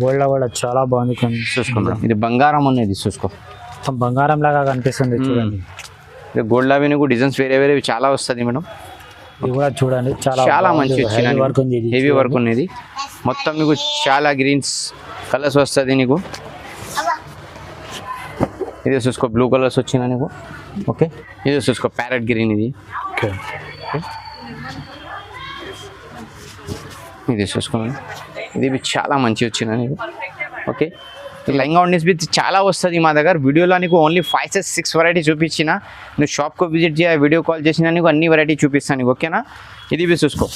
Gold కూడా చాలా బాగుంది. చూసుకో మేడం, ఇది బంగారం అనేది చూసుకో, మొత్తం బంగారం లాగా కనిపిస్తుంది చూడండి. ఇది గోల్డ్ లాగా నీకు డిజైన్స్ వేరే వేరే చాలా వస్తుంది మేడం. ఇది కూడా చూడండి చాలా మంచి హెవీ వర్క్ ఉంది. హెవీ వర్క్ ఉన్నది మొత్తం నీకు చాలా గ్రీన్స్ కలర్స్ వస్తుంది నీకు. ఇది చూసుకో బ్లూ కలర్స్ వచ్చినా నీకు. ఓకే, ఇది చూసుకో ప్యారెట్ గ్రీన్ ఇది. ఓకే, ఇది చూసుకోండి, ఇది చాలా మంచి వచ్చినా నీకు. ఓకే, లెహంగా ఉండేసి విత్ చాలా వస్తుంది మా దగ్గర. వీడియోలో నీకు ఓన్లీ 5-6 వెరైటీ చూపించిన, నువ్వు షాప్కి విజిట్ చేయ వీడియో కాల్ చేసినా నీకు అన్ని వెరైటీ చూపిస్తాను నీకు. ఓకేనా, ఇది చూసుకో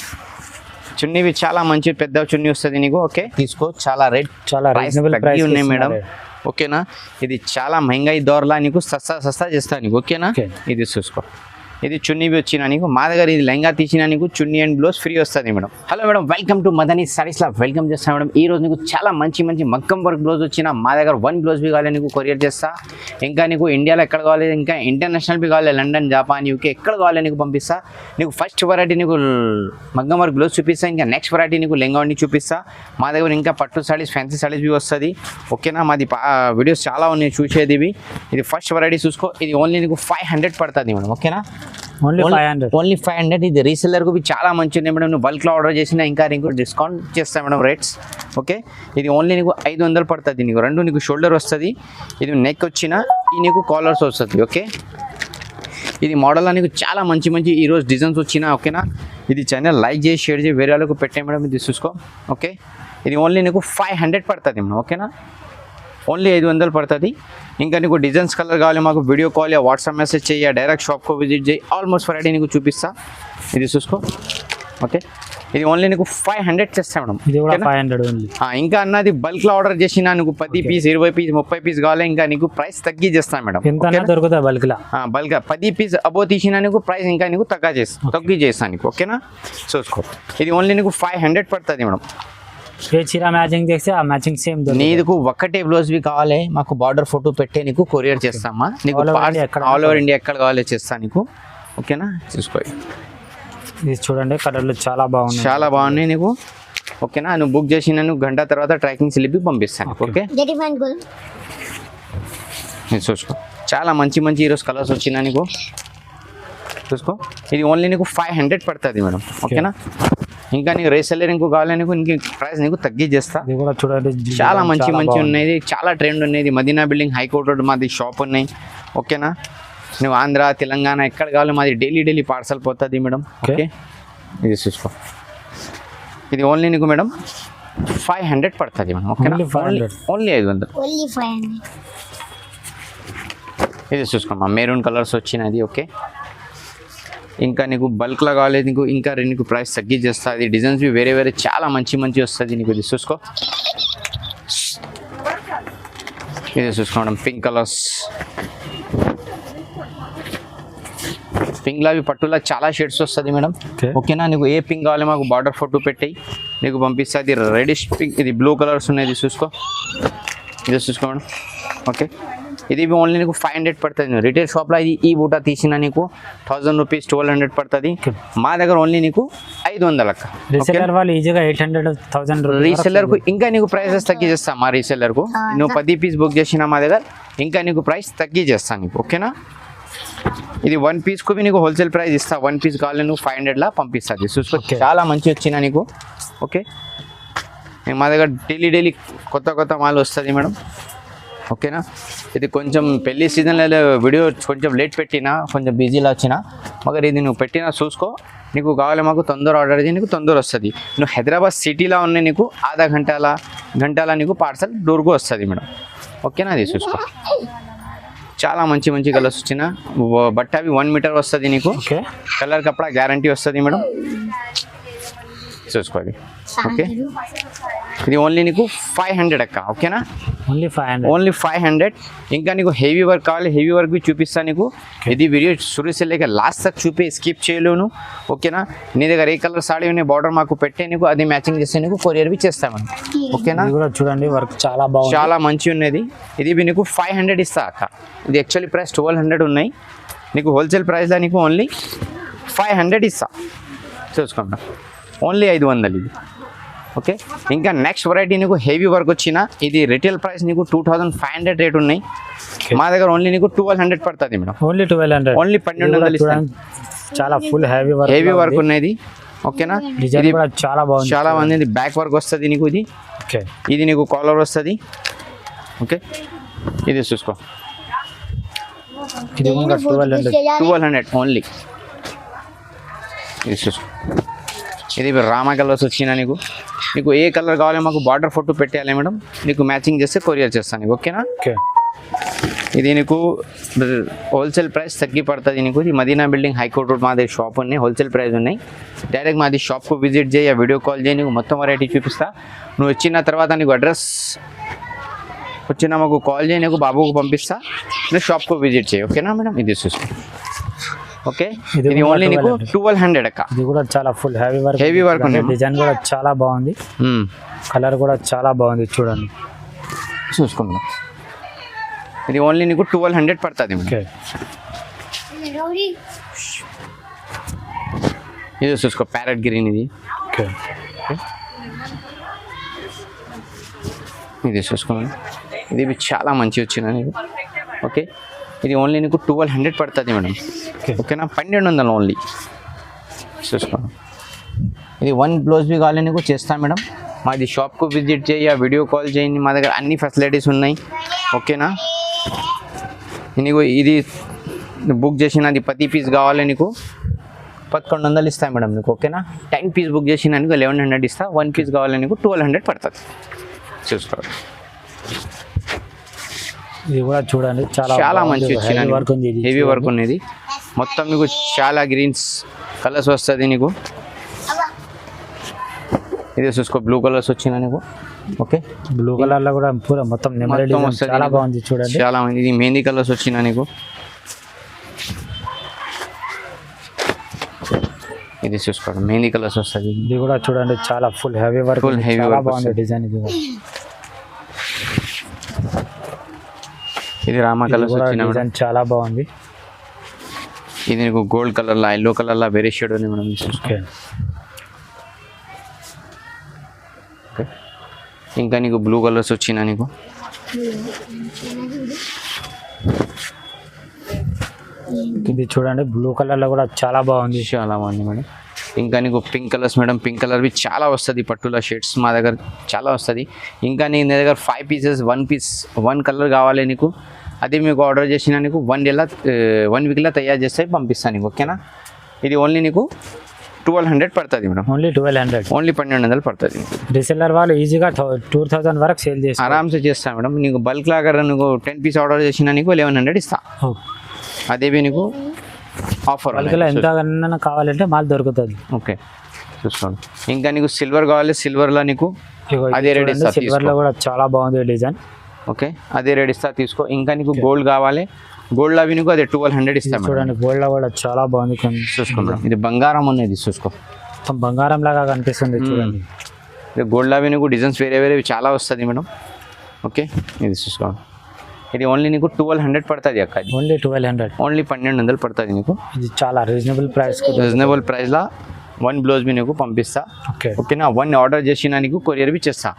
చున్నీవి చాలా మంచి పెద్ద చున్నీ వస్తుంది నీకు. ఓకే, తీసుకో, చాలా రేట్ చాలా రీజనబుల్ ప్రైస్ ఉన్నాయి మేడం. ఓకేనా, ఇది చాలా మహంగాయి దోర్లా నీకు సస్తా చేస్తా నీకు. ఓకేనా, ఇది చూసుకో, ఇది చున్నీ వచ్చినా నీకు మా దగ్గర. ఇది లెహంగా తీసినా నీకు చున్నీ అండ్ బ్లౌజ్ ఫ్రీ వస్తుంది madam. Hello madam, welcome to Madani saris law welcome చేస్తాను మేడం. ఈ రోజు నీకు చాలా మంచి మగ్గం వర్క్ బ్లౌజ్ వచ్చిన మా దగ్గర 1 బ్లౌజ్ బి కావాలి నీకు కొరియర్ చేస్తా. ఇంకా నీకు ఇండియాలో ఎక్కడ కావాలి, ఇంకా ఇంటర్నేషనల్ బి కావాలి, లండన్, జపాన్, యూకే ఎక్కడ కావాలి నీకు పంపిస్తా. నీకు ఫస్ట్ వెరైటీ నీకు మగ్గం వర్క్ బ్లౌజ్ చూపిస్తా. ఇంకా నెక్స్ట్ వెరైటీ నీకు లెహంగా వండి చూపిస్తా. మా దగ్గర ఇంకా పట్టు సారీస్, ఫ్యాన్సీ సారీస్ బి వస్తుంది. ఓకేనా, మాది వీడియోస్ చాలా ఉన్నాయి చూసేది. ఇది ఫస్ట్ వెరైటీ చూసుకో, ఇది ఓన్లీ నీకు 500 పడుతుంది మేడం. ఓకేనా, ఓన్లీ 500. ఇది రీసెల్లర్కు చాలా మంచి ఉన్నాయి మేడం. నువ్వు బల్క్లో ఆర్డర్ చేసినా ఇంకా నీకు డిస్కౌంట్ చేస్తాను మేడం రేట్స్. ఓకే, ఇది ఓన్లీ నీకు 500 పడుతుంది నీకు. రెండు నీకు షోల్డర్ వస్తుంది, ఇది నెక్ వచ్చిన ఈ నీకు కాలర్స్ వస్తుంది. ఓకే, ఇది మోడల్ నీకు చాలా మంచి ఈరోజు డిజైన్స్ వచ్చినా. ఓకేనా, ఇది ఛానల్ లైక్ చేసి షేర్ చేసి వేరే వాళ్ళకు పెట్టే మేడం. ఇది చూసుకో. ఓకే, ఇది ఓన్లీ నీకు 500 పడుతుంది మేడం. ఓకేనా, ఓన్లీ 500 పడుతుంది. ఇంకా నీకు డిజైన్స్ కలర్ కావాలి మాకు వీడియో కాల్ या వాట్సాప్ మెసేజ్ చేయ, డైరెక్ట్ షాప్కు విజిట్ చేయి. ఆల్మోస్ట్ వెరైటీ నీకు చూపిస్తా. ఇది చూసుకో. ఓకే, ఇది ఓన్లీ నీకు 500 చేస్తా మేడం. ఇది కూడా 500 ఓన్లీ. ఇంకా అన్నది బల్క్లో ఆర్డర్ చేసినా నీకు 10 పీస్ 20 పీస్ 30 పీస్ కావాలి, ఇంకా నీకు ప్రైస్ తగ్గి చేస్తాను మేడం. ఎంత దొరుకుతా బల్క్లా? బల్క్ 10 పీస్ అబో తీసినా నీకు ప్రైస్ ఇంకా నీకు తగ్గి చేస్తాను నీకు. ఓకేనా, చూసుకో, ఇది ఓన్లీ నీకు 500 పడుతుంది మేడం. ఏ చీర మ్యాచింగ్ చేస్తే ఆ మ్యాచింగ్ సేమ్ నీకు ఒక్కటే బ్లౌజ్ బి కావాలి మాకు బార్డర్ ఫోటో పెట్టే నీకు కొరియర్ చేస్తామా. నీకు ఆల్ ఓవర్ ఇండియా ఎక్కడ కావాలి చేస్తా నీకు. ఓకేనా, చూసుకో, ఇది చూడండి కలర్లు చాలా బాగున్నాయి నీకు. ఓకేనా, నువ్వు బుక్ చేసిన నువ్వు గంట తర్వాత ట్రాకింగ్ స్లిప్ పంపిస్తాను. ఓకే, చూసుకో, చాలా మంచి ఈరోజు కలర్స్ వచ్చినా నీకు. చూసుకో, ఇది ఓన్లీ నీకు 500 పడుతుంది మేడం. ఓకేనా, ఇంకా నీకు రీసెల్లర్ ఇంకో కావాలి నీకు, ఇంక ప్రైస్ నీకు తగ్గి చేస్తా. చూడండి చాలా మంచి ఉన్నాయి, చాలా ట్రెండ్ ఉన్నాయి. మదీనా బిల్డింగ్, హైకోర్ట్ రోడ్ మాది షాప్ ఉన్నాయి. ఓకేనా, నువ్వు ఆంధ్ర, తెలంగాణ ఎక్కడ కావాలి మాది డైలీ పార్సల్ పోతుంది మేడం. ఓకే, ఇది చూసుకో, ఇది ఓన్లీ నీకు మేడం 500 పడుతుంది మేడం. ఓకేనా, ఓన్లీ 500. ఇది చూసుకోమ్మా, మెరూన్ కలర్స్ వచ్చినది. ఓకే, ఇంకా నీకు బల్క్లో కావాలి నీకు, ఇంకా నీకు ప్రైస్ తగ్గి చేస్తుంది. డిజైన్స్ వేరే చాలా మంచి వస్తుంది నీకు. ఇది చూసుకో, ఇది చూసుకోవడం పింక్ కలర్స్. పింక్లో పట్టులో చాలా షేడ్స్ వస్తుంది మేడం. ఓకేనా, నీకు ఏ పింక్ కావాలి మాకు బార్డర్ ఫోటో పెట్టి నీకు పంపిస్తుంది. రెడిష్ పింక్, ఇది బ్లూ కలర్స్ ఉన్నాయి. ఇది చూసుకో, ఇది చూసుకో మేడం. ఓకే, ఇది ఓన్లీ నీకు 500 పడుతుంది. రిటైల్ షాప్లో ఈ బూటా తీసిన నీకు 1000 రూపీస్ 1200 పడుతుంది. మా దగ్గర ఓన్లీ నీకు 500 లెక్క. రీసెల్లర్ వాళ్ళు ఈజీగా 800-1000 రీసెల్లర్కు ఇంకా నీకు ప్రైసెస్ తగ్గి చేస్తాం. మా రీసెల్లర్కు నువ్వు 10 పీస్ బుక్ చేసిన మా దగ్గర ఇంకా నీకు ప్రైస్ తగ్గి చేస్తాను నీకు. ఓకేనా, ఇది 1 పీస్కు నీకు హోల్సేల్ ప్రైస్ ఇస్తా. 1 పీస్ కావాలి నువ్వు 500లా పంపిస్తుంది. చూసుకో, చాలా మంచి వచ్చినా నీకు. ఓకే, మా దగ్గర డైలీ కొత్త మాల్ వస్తుంది మేడం. ఓకేనా, ఇది కొంచెం పెళ్లి సీజన్లో వీడియో కొంచెం లేట్ పెట్టినా, కొంచెం బిజీలో వచ్చినా, మగర్ ఇది నువ్వు పెట్టినా చూసుకో. నీకు కావాలి మాకు తొందర ఆర్డర్ చేసి నీకు తొందర వస్తుంది. నువ్వు హైదరాబాద్ సిటీలో ఉన్నాయి నీకు ఆధా గంటల నీకు పార్సల్ డోర్కు వస్తుంది మేడం. ఓకేనా, అది చూసుకో, చాలా మంచి కలర్స్ వచ్చిన బట్ అవి 1 మీటర్ వస్తుంది నీకు. కలర్ కపడా గ్యారంటీ వస్తుంది మేడం. చూసుకోవాలి. ఓకే, ఇది ఓన్లీ నీకు 500 అక్క. ఓకేనా, ఓన్లీ 500. ఇంకా నీకు హెవీ వర్క్ కావాలి, హెవీ వర్క్ బి చూపిస్తాను నీకు. ఇది వీడియో సురేష్ లాస్ట్ తక్ స్కిప్ చేయలేను. ఓకేనా, నీ దగ్గర ఏ కలర్ సాడీ ఉన్నాయి బార్డర్ మాకు పెట్టే నీకు అది మ్యాచింగ్ చేస్తే నీకు కొరియర్ బి చేస్తామని. ఓకేనా, చూడండి వర్క్ చాలా బాగుంది, చాలా మంచి ఉన్నది. ఇది బి నీకు 500 ఇస్తా అక్క. ఇది యాక్చువల్లీ ప్రైస్ 1200 ఉన్నాయి. నీకు హోల్సేల్ ప్రైస్లో నీకు ఓన్లీ 500 ఇస్తా. చూసుకోండి, ఓన్లీ 500. ఇది ఓకే. ఇంకా నెక్స్ట్ వెరైటీ నీకు హెవీ వర్క్ వచ్చిన ఇది రిటైల్ ప్రైస్ నీకు 2500 రేట్ ఉన్నాయి. మా దగ్గర ఓన్లీ నీకు 1200 పడుతుంది మేడం. ఓన్లీ 1200. ఓన్లీ 1200 ఇస్తాను. చాలా ఫుల్ హెవీ వర్క్ ఉన్నది. ఓకేనా. డిజైన్ కూడా చాలా బాగుంది. చాలా మంది బ్యాక్ వర్క్ వస్తుంది నీకు. ఇది ఓకే. ఇది నీకు కాలర్ వస్తుంది. ఓకే. ఇది చూసుకో. ఇది కూడా 1200 ఓన్లీ. ఇది చూసుకో. ఇది రామా కలర్స్ వచ్చినా నీకు ఏ కలర్ కావాలి మాకు బార్డర్ ఫోటో పెట్టేయాలి మేడం. నీకు మ్యాచింగ్ చేస్తే కొరియర్ చేస్తాను నీకు. ఓకేనా. ఓకే. ఇది నీకు హోల్సేల్ ప్రైస్ తగ్గి పడుతుంది నీకు. ఇది మదీనా బిల్డింగ్ హైకోర్ట్ రోడ్ మాది షాప్ ఉన్నాయి. హోల్సేల్ ప్రైస్ ఉన్నాయి. డైరెక్ట్ మాది షాప్కు విజిట్ చేయి, వీడియో కాల్ చేయి, నీకు మొత్తం వెరైటీ చూపిస్తా. నువ్వు వచ్చిన తర్వాత నీకు అడ్రస్ వచ్చిన మాకు కాల్ చేయి, నీకు బాబుకు పంపిస్తా. నువ్వు షాప్కు విజిట్ చేయి. ఓకేనా మేడం. ఇది చూసుకో. ఓకే. ఇది ఓన్లీ నీకు 1200 అక్క. ఇది కూడా చాలా ఫుల్ హెవీ వర్క్ ఉంది. డిజైన్ కూడా చాలా బాగుంది. కలర్ కూడా చాలా బాగుంది. చూడండి చూసుకుందాం. ఇది ఓన్లీ నీకు 1200 పడుతుంది. ఓకే. ఇది చూసుకో. ప్యారెట్ గ్రీన్ ఇది. ఓకే. ఇది చూసుకోండి. ఇది చాలా మంచి వచ్చిన నీకు. ఓకే. ఇది ఓన్లీ నీకు 1200 పడుతుంది మేడం. ఓకేనా. 1200 ఓన్లీ. చూసుకోండి. ఇది 1 బ్లౌజ్ బి కావాలి నీకు చేస్తాను మేడం. మాది షాప్కు విజిట్ చేయి, వీడియో కాల్ చేయండి. మా దగ్గర అన్ని ఫెసిలిటీస్ ఉన్నాయి. ఓకేనా. నీకు ఇది బుక్ చేసినది 10 పీస్ కావాలి నీకు 1100 ఇస్తాను మేడం నీకు. ఓకేనా. 10 పీస్ బుక్ చేసిన నీకు 1100 ఇస్తా. 1 పీస్ కావాలి నీకు 1200 పడుతుంది. చూసుకోండి. ఇది కూడా చూడండి చాలా మంచి వచ్చిన హెవీ వర్క్ ఉన్నది. మొత్తం నీకు చాలా గ్రీన్స్ కలర్స్ వస్తుంది నీకు. ఇది చూసుకో. బ్లూ కలర్స్ వచ్చిన నీకు. ఓకే. బ్లూ కలర్ లో కూడా పూరా మొత్తం చాలా బాగుంది. చూడండి చాలా మంది. ఇది మెహందీ కలర్స్ వచ్చిన నీకు. ఇది చూసుకోండి. మెహందీ కలర్స్ వస్తుంది. ఇది కూడా చూడండి చాలా ఫుల్ హెవీ వర్క్. బాగుంది డిజైన్. ఇది కూడా ఇది రామా కలర్స్ వచ్చిన డిజైన్ చాలా బాగుంది. ఇది నీకు గోల్డ్ కలర్లా ఎల్లో కలర్లా వేరే షేడ్ ఉంది మేడం. ఓకే. ఓకే. ఇంకా నీకు బ్లూ కలర్స్ వచ్చిన నీకు. ఇది చూడండి బ్లూ కలర్ లో కూడా చాలా బాగుంది. చాలా బాగుంది మేడం. ఇంకా నీకు పింక్ కలర్స్ మేడం. పింక్ కలర్వి చాలా వస్తుంది. పట్టుల షేడ్స్ మా దగ్గర చాలా వస్తుంది. ఇంకా నీ దగ్గర 5 పీసెస్ 1 పీస్ 1 కలర్ కావాలి నీకు. అది మీకు ఆర్డర్ చేసిన నీకు 1 వీక్లో తయారు చేస్తే పంపిస్తాను నీకు. ఓకేనా. ఇది ఓన్లీ నీకు 1200 పడుతుంది మేడం. ఓన్లీ 1200. ఓన్లీ 1200 పడుతుంది. రీసెల్లర్ వాళ్ళు ఈజీగా 2000 వరకు సేల్ చేసి ఆరామ్సే చేస్తాను మేడం. నీకు బల్క్ లాగా నీకు 10 పీస్ ఆర్డర్ చేసిన నీకు 1100 ఇస్తా. అదేవి నీకు ఆఫర్. బల్క్లో ఎంత కావాలంటే మాల్ దొరుకుతుంది. ఓకే. చూసుకోండి. ఇంకా నీకు సిల్వర్ కావాలి. సిల్వర్లో నీకు అదే రేట్ ఇస్తా. సిల్వర్లో కూడా చాలా బాగుంది డిజైన్. ఓకే. అదే రేట్ ఇస్తా తీసుకో. ఇంకా నీకు గోల్డ్ కావాలి. గోల్డ్ అవి నీకు అదే 1200 ఇస్తాం. చూడండి గోల్డ్ లో కూడా చాలా బాగుంది. చూసుకో మేడం. ఇది బంగారం అనేది చూసుకో. మొత్తం బంగారం లాగా కనిపిస్తుంది. చూడండి. ఇది గోల్డ్ అవి నీకు డిజైన్స్ వేరే చాలా వస్తుంది మేడం. ఓకే. ఇది చూసుకోండి. ఇది ఓన్లీ నీకు 1200 పడుతుంది అక్క. ఓన్లీ 1200. ఓన్లీ 1200 పడుతుంది నీకు. ఇది చాలా రీజనబుల్ ప్రైస్లో 1 బ్లౌజ్ బి నీకు పంపిస్తా. ఓకే. ఓకేనా. 1 ఆర్డర్ చేసిన నీకు కొరియర్ బి చేస్తా.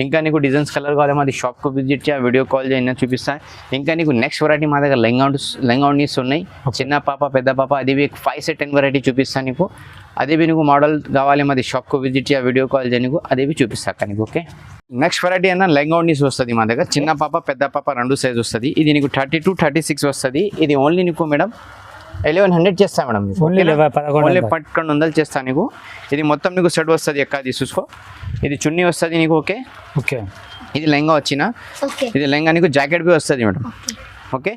ఇంకా నీకు డిజైన్స్ కలర్ కావాలి మాది షాప్కు విజిట్ చేయ, వీడియో కాల్ చేయని చూపిస్తా. ఇంకా నీకు నెక్స్ట్ వెరైటీ మా దగ్గర లెంగాউনিస్ ఉన్నాయి. చిన్న పాప పెద్ద పాప అది 5 से 10 వెరైటీ చూపిస్తాను నీకు. అదే నీకు మోడల్ కావాలి మాది షాప్కు విజిట్ చేయ, వీడియో కాల్ చేయ నీకు అదే చూపిస్తా నీకు. ఓకే. నెక్స్ట్ వెరైటీ అన్న లెంగాউনিస్ వస్తుంది మా దగ్గర. చిన్న పాప పెద్ద పాప 2 సైజ్ వస్తుంది. ఇది నీకు 32, 36 వస్తుంది. ఇది ఓన్లీ నీకు మేడం 1100 చేస్తా మేడం. ఓన్లీ 1100 చేస్తా నీకు. ఇది మొత్తం నీకు సెట్ వస్తుంది అక్క. అది చూసుకో. ఇది చున్నీ వస్తుంది నీకు. ఓకే. ఓకే. ఇది లెంగా వచ్చిన. ఇది లెంగా నీకు జాకెట్ బి వస్తుంది మేడం. ఓకే.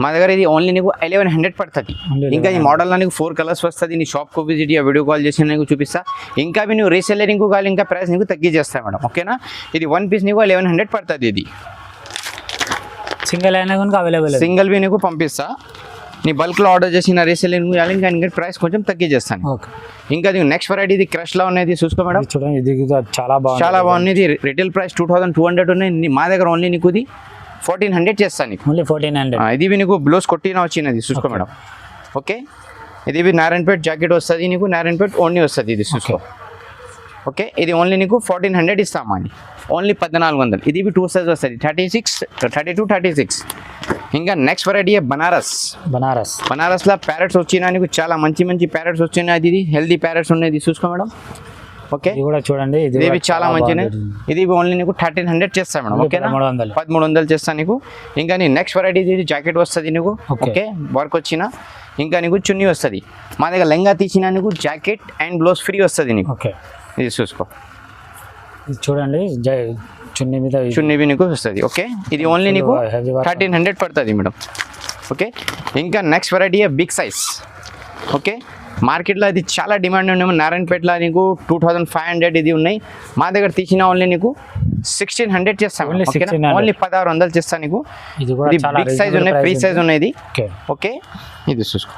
మా దగ్గర ఇది ఓన్లీ నీకు 1100 పడుతుంది. ఇంకా ఈ మోడల్లో నీకు 4 కలర్స్ వస్తుంది. నీ షాప్కు విజిట్ వీడియో కాల్ చేసి నీకు చూపిస్తా. ఇంకా నువ్వు రీసెల్లర్ నీకు కావాలి ఇంకా ప్రైస్ నీకు తగ్గించేస్తా మేడం. ఓకేనా. ఇది 1 పీస్ నీకు 1100 పడుతుంది. ఇది సింగిల్ అయినా కనుక అవైలబుల్. సింగిల్ బి నీకు పంపిస్తా. నీ బల్క్లో ఆర్డర్ చేసిన రీసెల్లర్ ఇంకా ఇంకా ప్రైస్ కొంచెం తగ్గించేస్తాను. ఓకే. ఇంకా నెక్స్ట్ వెరైటీ ఇది క్రష్లో ఉన్నది చూసుకో మేడం. చూడండి ఇది చాలా బాగుంది. ఇది రిటైల్ ప్రైస్ 2200 ఉన్నాయి. మా దగ్గర ఓన్లీ నీకు ఇది 1400 చేస్తాను నీకు. ఓన్లీ 1400. ఇది నీకు బ్లౌజ్ కొట్టిన వచ్చినది చూసుకో మేడం. ఓకే. ఇది నారాయణపేట్ జాకెట్ వస్తుంది నీకు. నారాయణపేట్ ఓన్లీ వస్తుంది. ఇది చూసుకో. ఓకే, ఇది ఓన్లీ నీకు 1400 ఇస్తామా అని, ఓన్లీ 1400. ఇది 2 సైజ్ వస్తుంది, 36, 32, 36. ఇంకా నెక్స్ట్ వెరైటీ బనారస్లో ప్యారెట్స్ వచ్చినా నీకు చాలా మంచి మంచి ప్యారెట్స్ వచ్చినాయి. ఇది హెల్దీ ప్యారెట్స్ ఉన్నాయి, చూసుకో మేడం. ఓకే, ఇది కూడా చూడండి, ఇది చాలా మంచిగా. ఇది ఓన్లీ నీకు 1300 చేస్తా మేడం. ఓకేనా, 1300 చేస్తా నీకు. ఇంకా నీ నెక్స్ట్ వెరైటీ ఇది జాకెట్ వస్తుంది నీకు. ఓకే, వర్క్ వచ్చిన ఇంకా నీకు చున్నీ వస్తుంది. మా దగ్గర లెంగా తీసిన నీకు జాకెట్ అండ్ బ్లౌజ్ ఫ్రీ వస్తుంది నీకు. ఓకే, ఇది చూసుకో, ఇది చూడండి, చున్నీ నీకు వస్తుంది. ఓకే, ఇది ఓన్లీ నీకు 1300 పడుతుంది మేడం. ఓకే, ఇంకా next variety big size. Okay, మార్కెట్లో అది చాలా డిమాండ్ ఉన్నాయి. నారాయణపేటలో నీకు 2500 ఇది ఉన్నాయి. మా దగ్గర తీసిన ఓన్లీ నీకు 1600 చేస్తాం. ఓన్లీ 1600 చేస్తాను నీకు. ఇది బిగ్ సైజ్ ఉన్నాయి, ఫ్రీ సైజ్ ఉన్నాయి ఇది. ఓకే, ఇది చూసుకో,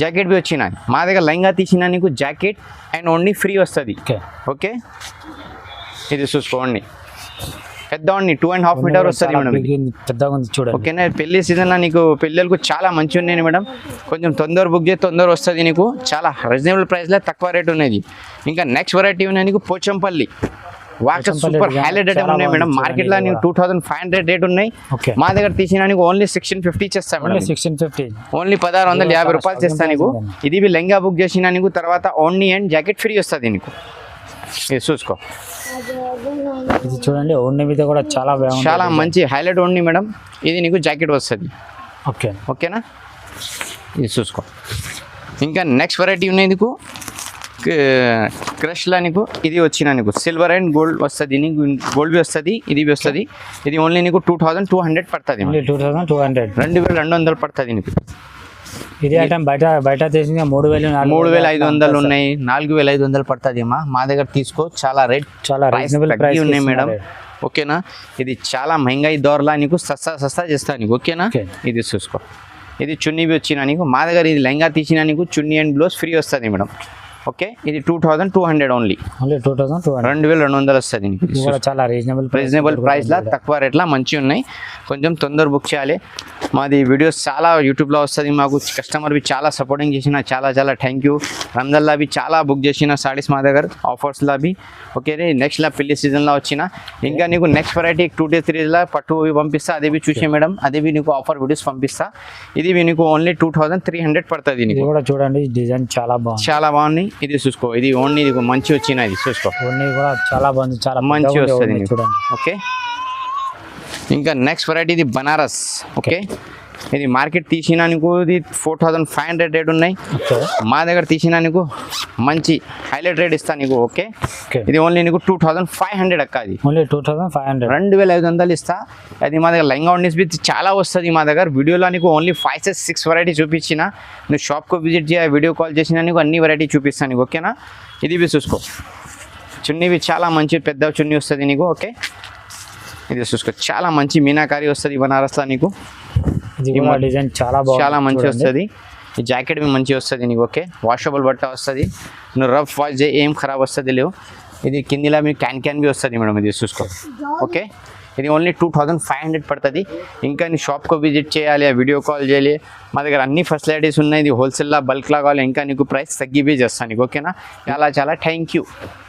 జాకెట్ బి వచ్చిన మా దగ్గర లెంగా తీసిన నీకు జాకెట్ అండ్ ఓన్లీ ఫ్రీ వస్తుంది. ఓకే, ఇది చూసుకోండి, పెద్ద ఓన్లీ 2.5 మీటర్ వస్తుంది మేడం. పెద్దగా ఉంది చూడండి. ఓకేనా, పెళ్లి సీజన్లో నీకు పెళ్ళిళ్ళకు చాలా మంచి ఉన్నాయి మేడం. కొంచెం తొందర బుక్ చేసి తొందర వస్తుంది నీకు. చాలా రీజనబుల్ ప్రైస్లో తక్కువ రేట్ ఉన్నది. ఇంకా నెక్స్ట్ వెరైటీ ఉన్నాయి నీకు పోచంపల్లి. వాక సూపర్ హైలైటెడ్ ఉన్నాయి మేడం. మార్కెట్లో నీకు 2500 రేట్ ఉన్నాయి. మా దగ్గర తీసిన నీకు ఓన్లీ 1650 చేస్తాను మేడం. 1650, ఓన్లీ 1650 రూపాయలు చేస్తాను నీకు. ఇది లెంగా బుక్ చేసిన నీకు తర్వాత ఓన్లీ అండ్ జాకెట్ ఫ్రీ వస్తుంది నీకు. ఇది చూసుకో, ఇది చూడండి, ఓన్లీ మీద కూడా చాలా మంచి హైలైట్ ఓన్లీ మేడం. ఇది నీకు జాకెట్ వస్తుంది. ఓకే, ఓకేనా, ఇది చూసుకో. ఇంకా నెక్స్ట్ వెరైటీ ఉన్నాయి నీకు క్రష్లా నీకు. ఇది వచ్చిన నీకు సిల్వర్ అండ్ గోల్డ్ వస్తుంది నీకు. గోల్డ్ బి వస్తుంది, ఇది బి వస్తుంది. ఇది ఓన్లీ నీకు 2200 పడుతుంది. 2200 పడుతుంది నీకు. ఇది ఐటమ్ బయట తీసిన 3500 ఉన్నాయి, 4500 పడుతుంది అమ్మా. మా దగ్గర తీసుకో, చాలా రేట్ రీజనబుల్ ప్రైస్ ఉన్నాయి మేడం. ఓకేనా, ఇది చాలా మహంగాయి దోర్లా నీకు సస్తా చేస్తా నీకు. ఓకేనా, ఇది చూసుకో, ఇది చున్నీ బి వచ్చిన నీకు. మా దగ్గర ఇది లెంగా తీసిన నీకు చున్నీ అండ్ బ్లౌజ్ ఫ్రీ వస్తుంది మేడం. ఓకే, ఇది 2200 ఓన్లీ 2200 వస్తుంది నీకు. చాలా రీజనబుల్ ప్రైస్లా తక్కువ రేట్లా మంచిగా ఉన్నాయి. కొంచెం తొందర బుక్ చేయాలి. మాది వీడియోస్ చాలా యూట్యూబ్లో వస్తుంది. మాకు కస్టమర్ బి చాలా సపోర్టింగ్ చేసిన, చాలా థ్యాంక్ యూ. రంజాన్లో బి చాలా బుక్ చేసిన సారీస్ మా దగ్గర ఆఫర్స్లో బి. ఓకే, నెక్స్ట్లో పెళ్లి సీజన్లో వచ్చిన ఇంకా నీకు నెక్స్ట్ వెరైటీ 2 days 3 days పట్టు పంపిస్తా. అదే బి చూసే మేడం, అదే బి నీకు ఆఫర్ వీడియోస్ పంపిస్తా. ఇది నీకు ఓన్లీ 2300 పడుతుంది నీకు. కూడా చూడండి, డిజైన్ చాలా బాగుంది. ఇది చూసుకో, ఇది ఓన్లీ నీకు మంచి వచ్చిన, ఇది చూసుకో, ఓన్లీ కూడా చాలా బాగుంది, చాలా మంచి వస్తుంది చూడండి. ఓకే, ఇంకా నెక్స్ట్ వెరైటీ ఇది బనారస్. ఓకే, ఇది మార్కెట్ తీసిన నీకు ఇది 4500 రేట్ ఉన్నాయి. మా దగ్గర తీసిన నీకు మంచి హైలైట్ రేట్ ఇస్తా నీకు. ఓకే, ఇది ఓన్లీ నీకు 2500 అక్క. అది ఓన్లీ 2500, 2500 ఇస్తా. అది మా దగ్గర లెంగా ఉన్నీస్ బి చాలా వస్తుంది మా దగ్గర. వీడియోలో నీకు ఓన్లీ 5 to 6 వెరైటీ చూపించిన. నువ్వు షాప్కు విజిట్ చేయ, వీడియో కాల్ చేసినా నీకు అన్ని వెరైటీ చూపిస్తాను నీకు. ఓకేనా, ఇది బి చూసుకో, చున్నీవి చాలా మంచి పెద్ద చున్నీ వస్తుంది నీకు. ఓకే, ఇది చూసుకో, చాలా మంచి మీనాకారి వస్తుంది బనారస్లో నీకు. డిజైన్ చాలా మంచి వస్తుంది. ఈ జాకెట్ బి మంచి వస్తుంది నీకు. ఓకే, వాషబుల్ బట్ట వస్తుంది. నువ్వు రఫ్ వాష్ ఏం ఖరాబ్ వస్తుంది లేవు. ఇది కిందిలా మీకు క్యాన్ బి వస్తుంది మేడం. ఇది చూసుకో. ఓకే, ఇది ఓన్లీ 2500 పడుతుంది. ఇంకా నీ షాప్కు విజిట్ చేయాలి, వీడియో కాల్ చేయాలి. మా దగ్గర అన్ని ఫెసిలిటీస్ ఉన్నాయి. ఇది హోల్సేల్లా బల్క్లా కావాలి, ఇంకా నీకు ప్రైస్ తగ్గి చేస్తాను నీకు. ఓకేనా, చాలా థ్యాంక్ యూ.